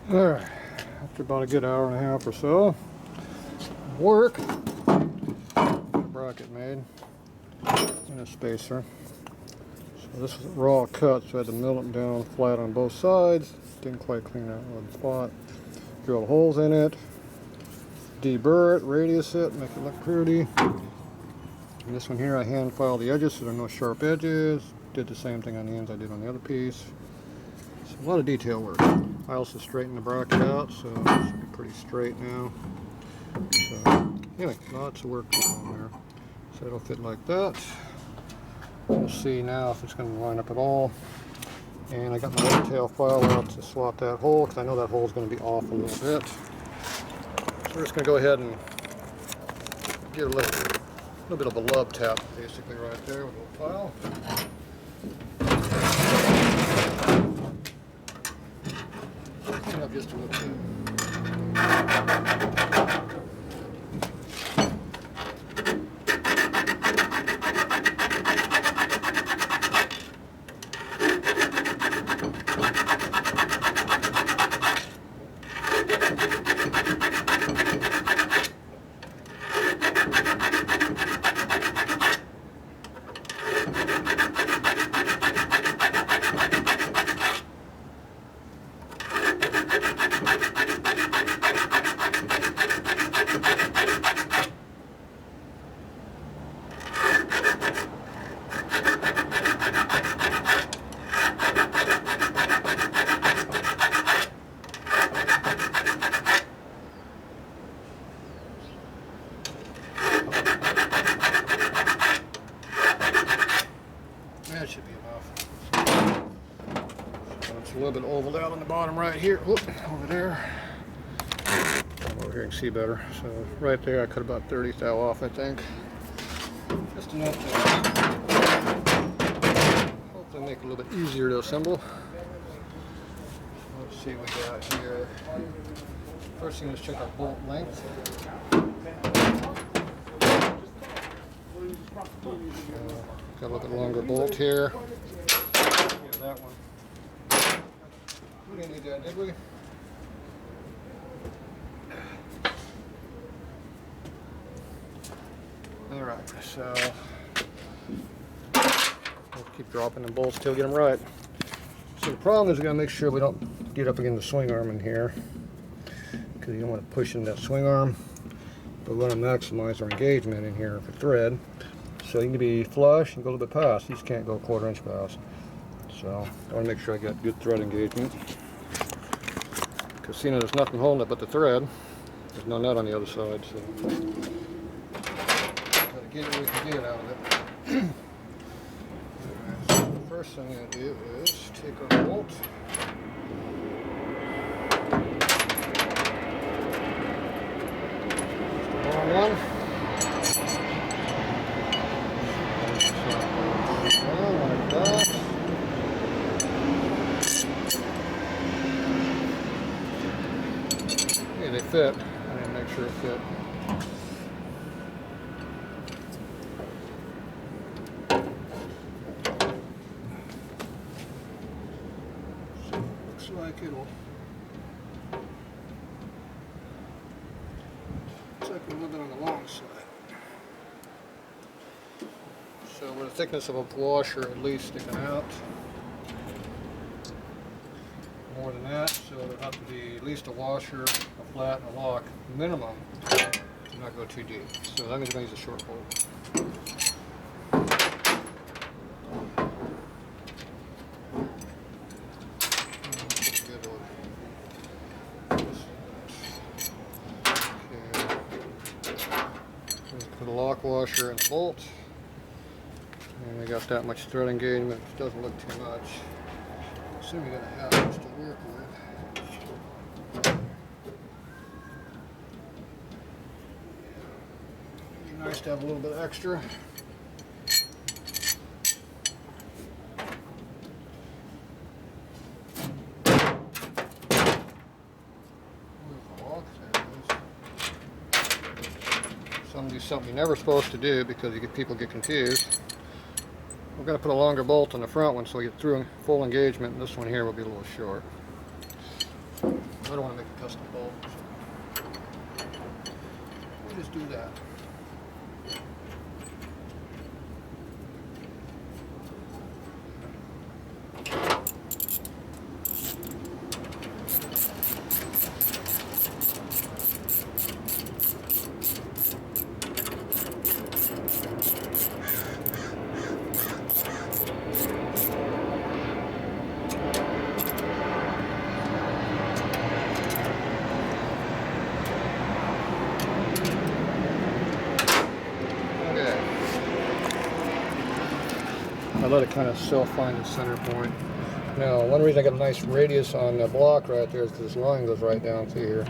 Alright, after about a good hour and a half or so, work, a bracket made, and a spacer. So this was raw cut, so I had to mill it down flat on both sides. Didn't quite clean that one spot. Drill holes in it, deburr it, radius it, make it look pretty. And this one here I hand filed the edges so there are no sharp edges. Did the same thing on the ends I did on the other piece. So a lot of detail work. I also straightened the bracket out, so it should be pretty straight now. So anyway, lots of work going on there. So it'll fit like that. We'll see now if it's going to line up at all. And I got my dovetail file out to slot that hole because I know that hole is going to be off a little bit. So we're just going to go ahead and get a little bit of a lub tap basically right there with a file. Clean up just a little bit. That should be enough. So it's a little bit ovaled out on the bottom right here. Whoop, over there. Over here you can see better. So right there I cut about 1/30 thou off, I think. Just enough to hopefully make it a little bit easier to assemble. Let's see what we got here. First thing is check out bolt length. Got a little bit longer bolt here. Yeah, that one. We didn't need that, did we? Alright, so we'll keep dropping the bolts till we get them right. So the problem is we gotta make sure we don't get up against the swing arm in here, because you don't want to push in that swing arm. But we want to maximize our engagement in here for thread. So you need to be flush and go a little bit past. You just can't go 1/4 inch past. So I want to make sure I got good thread engagement. Because seeing there's nothing holding it but the thread, there's no nut on the other side. So gotta get what we can get out of it. Alright, so the first thing I'm going to do is take our bolt. Just the long one. Like that. Yeah, they fit. I need to make sure it fit. So it looks like it'll. Looks like a little bit on the long side. So with a thickness of a washer at least sticking out. More than that, so there'll have to be at least a washer, a flat, and a lock minimum to not go too deep. So that means we're going to use a short bolt. Okay. Put a lock washer and a bolt. And we got that much thread engagement, which doesn't look too much. Assume you're going to have much to work with. It's nice to have a little bit extra. Some do something you're never supposed to do because people get confused. We're going to put a longer bolt on the front one so we get through full engagement, and this one here will be a little short. I don't want to make a custom bolt. So we'll just do that. I let it kind of self-find its center point. Now, one reason I got a nice radius on the block right there is because this line goes right down through here.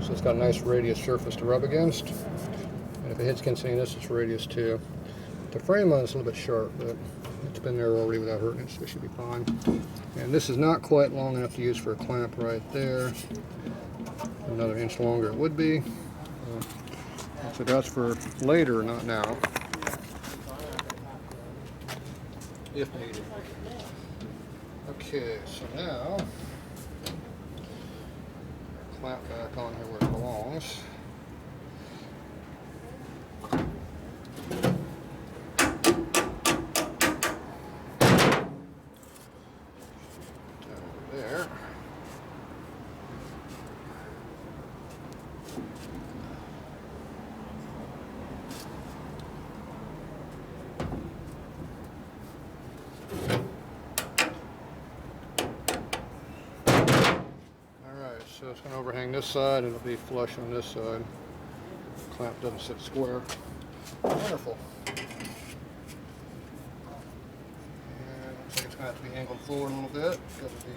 So it's got a nice radius surface to rub against. And if it hits against any of this, it's radius too. The frame on it's a little bit sharp, but it's been there already without hurting it, so it should be fine. And this is not quite long enough to use for a clamp right there. Another inch longer it would be. So that's for later, not now. If needed. Okay, so now clamp back on here where it belongs. Down over there. So it's going to overhang this side and it'll be flush on this side. The clamp doesn't sit square. Wonderful. And looks like it's going to have to be angled forward a little bit because of the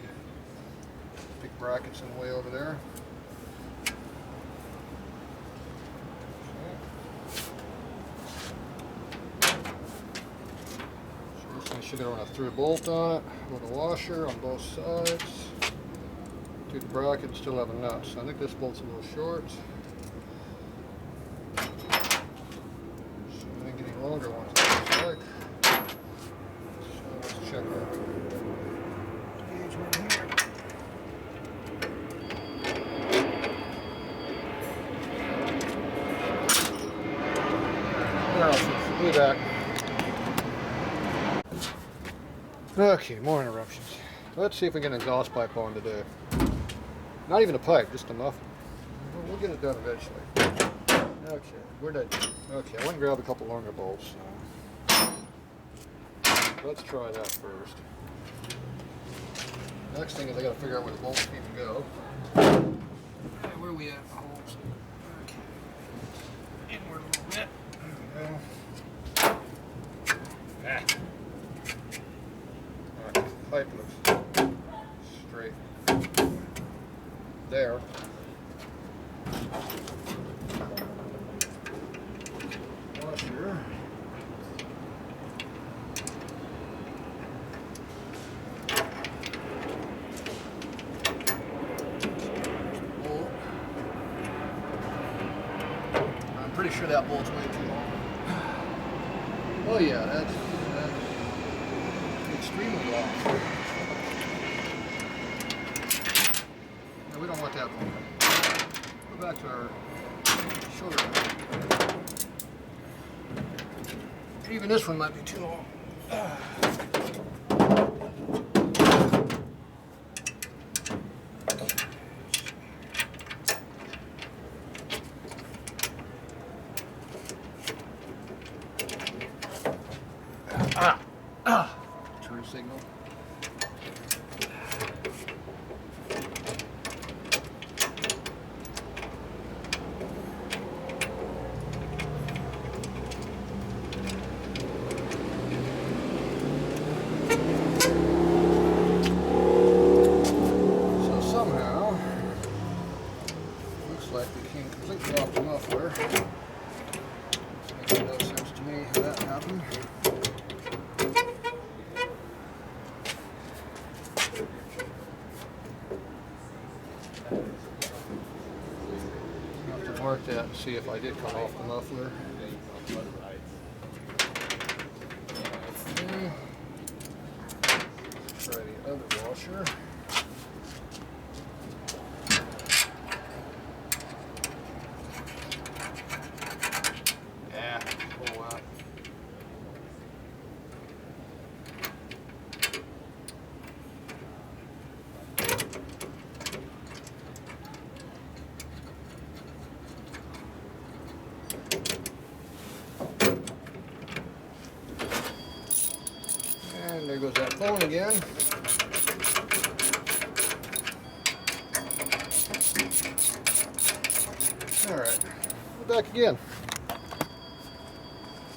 big brackets in the way over there. So this thing should go on a through bolt on it with a washer on both sides. Through the bracket, still have a nut. So I think this bolt's a little short. So I think getting longer ones like. So let's check that gauge right here. Now, do that. Okay, more interruptions. Let's see if we can get an exhaust pipe on today. Not even a pipe, just a muffler. Well, we'll get it done eventually. Okay, where'd I do? Okay, I went and grabbed a couple longer bolts. Let's try that first. Next thing is I got to figure out where the bolts need to go. Okay, where are we at? The holes. Okay. Inward a little bit. There we go. Okay, pipe looks straight. There. Washer. Bolt. I'm pretty sure that bolt's way too long. Oh yeah, that's extremely long. We don't want that long. Go back to our shorter one. Even this one might be too long. Turn signal. Like we came completely off the muffler. Makes no sense to me how that happened. I'll have to mark that and see if I did come off the muffler. Okay. Try the other washer. pulling again. All right, we're back again.